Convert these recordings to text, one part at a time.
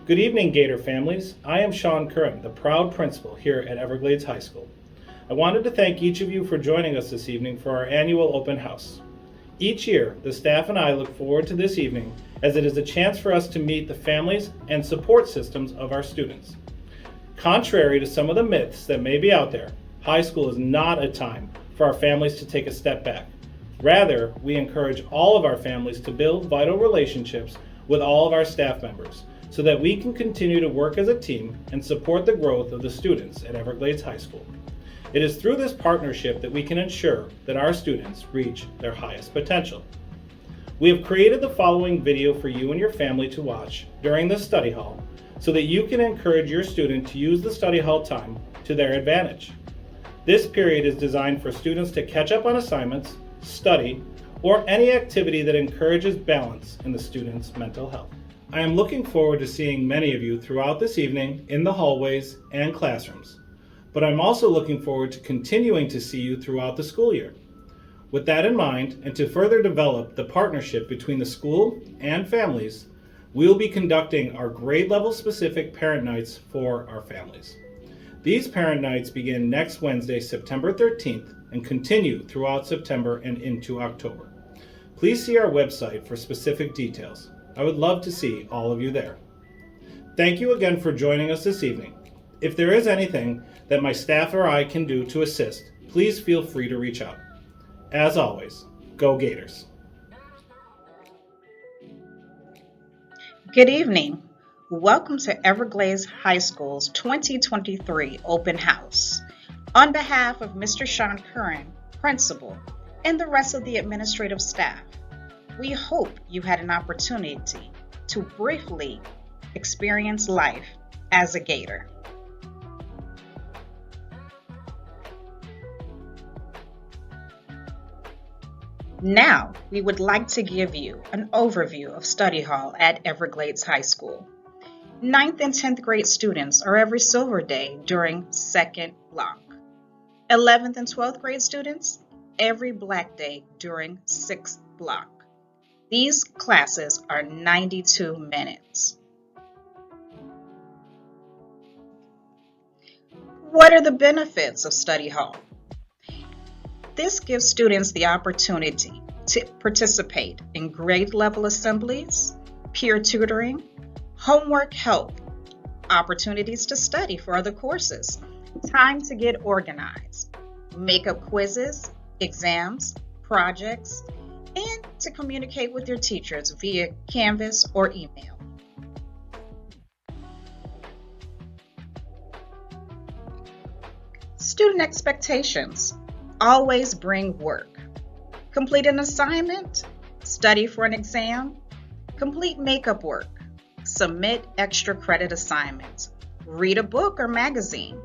Good evening, Gator families. I am Sean Curran, the proud principal here at Everglades High School. I wanted to thank each of you for joining us this evening for our annual open house. Each year, the staff and I look forward to this evening as it is a chance for us to meet the families and support systems of our students. Contrary to some of the myths that may be out there, high school is not a time for our families to take a step back. Rather, we encourage all of our families to build vital relationships with all of our staff members so that we can continue to work as a team and support the growth of the students at Everglades High School. It is through this partnership that we can ensure that our students reach their highest potential. We have created the following video for you and your family to watch during the study hall so that you can encourage your student to use the study hall time to their advantage. This period is designed for students to catch up on assignments, study, or any activity that encourages balance in the student's mental health. I am looking forward to seeing many of you throughout this evening in the hallways and classrooms, but I'm also looking forward to continuing to see you throughout the school year. With that in mind, and to further develop the partnership between the school and families, we'll be conducting our grade level specific parent nights for our families. These parent nights begin next Wednesday, September 13th, and continue throughout September and into October. Please see our website for specific details. I would love to see all of you there. Thank you again for joining us this evening. If there is anything that my staff or I can do to assist, please feel free to reach out. As always, go Gators. Good evening. Welcome to Everglades High School's 2023 Open House. On behalf of Mr. Sean Curran, Principal, and the rest of the administrative staff, we hope you had an opportunity to briefly experience life as a Gator. Now, we would like to give you an overview of study hall at Everglades High School. 9th and 10th grade students are every silver day during second block. 11th and 12th grade students, every black day during sixth block. These classes are 92 minutes. What are the benefits of study hall? This gives students the opportunity to participate in grade level assemblies, peer tutoring, homework help, opportunities to study for other courses, time to get organized, make up quizzes, exams, projects, and to communicate with your teachers via Canvas or email. Student expectations. Always bring work. Complete an assignment, study for an exam, complete makeup work, submit extra credit assignments, read a book or magazine.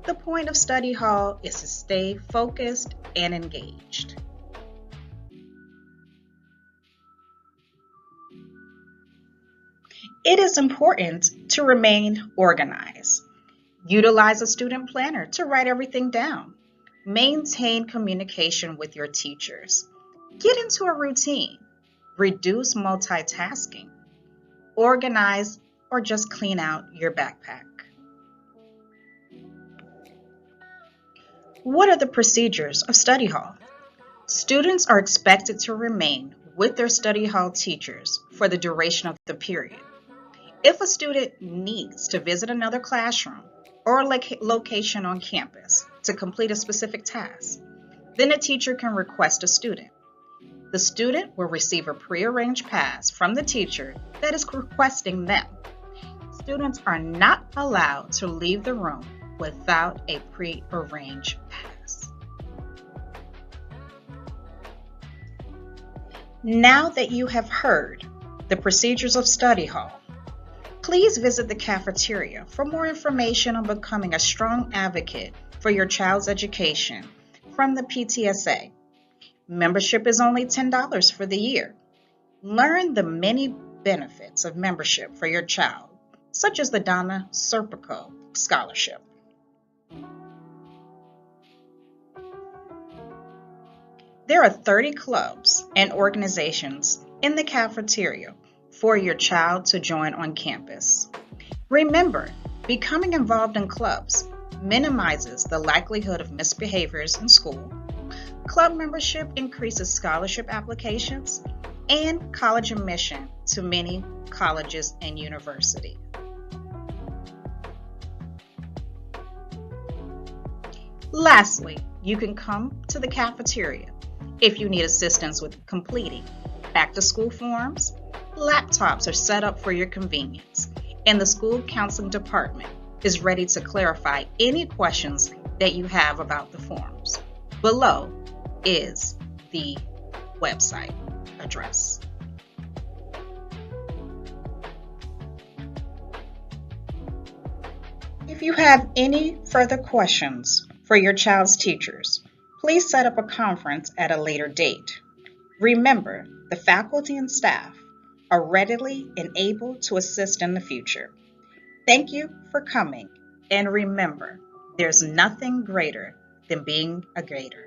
The point of study hall is to stay focused and engaged. It is important to remain organized. Utilize a student planner to write everything down. Maintain communication with your teachers. Get into a routine. Reduce multitasking. Organize or just clean out your backpack. What are the procedures of study hall? Students are expected to remain with their study hall teachers for the duration of the period. If a student needs to visit another classroom or a location on campus to complete a specific task, then a teacher can request a student. The student will receive a prearranged pass from the teacher that is requesting them. Students are not allowed to leave the room without a prearranged pass. Now that you have heard the procedures of study hall, please visit the cafeteria for more information on becoming a strong advocate for your child's education from the PTSA. Membership is only $10 for the year. Learn the many benefits of membership for your child, such as the Donna Serpico Scholarship. There are 30 clubs and organizations in the cafeteria for your child to join on campus. Remember, becoming involved in clubs minimizes the likelihood of misbehaviors in school. Club membership increases scholarship applications and college admission to many colleges and universities. Lastly, you can come to the cafeteria if you need assistance with completing back-to-school forms. Laptops are set up for your convenience, and the school counseling department is ready to clarify any questions that you have about the forms. Below is the website address. If you have any further questions for your child's teachers, please set up a conference at a later date. Remember, the faculty and staff are readily and able to assist in the future. Thank you for coming, and remember, there's nothing greater than being a grader.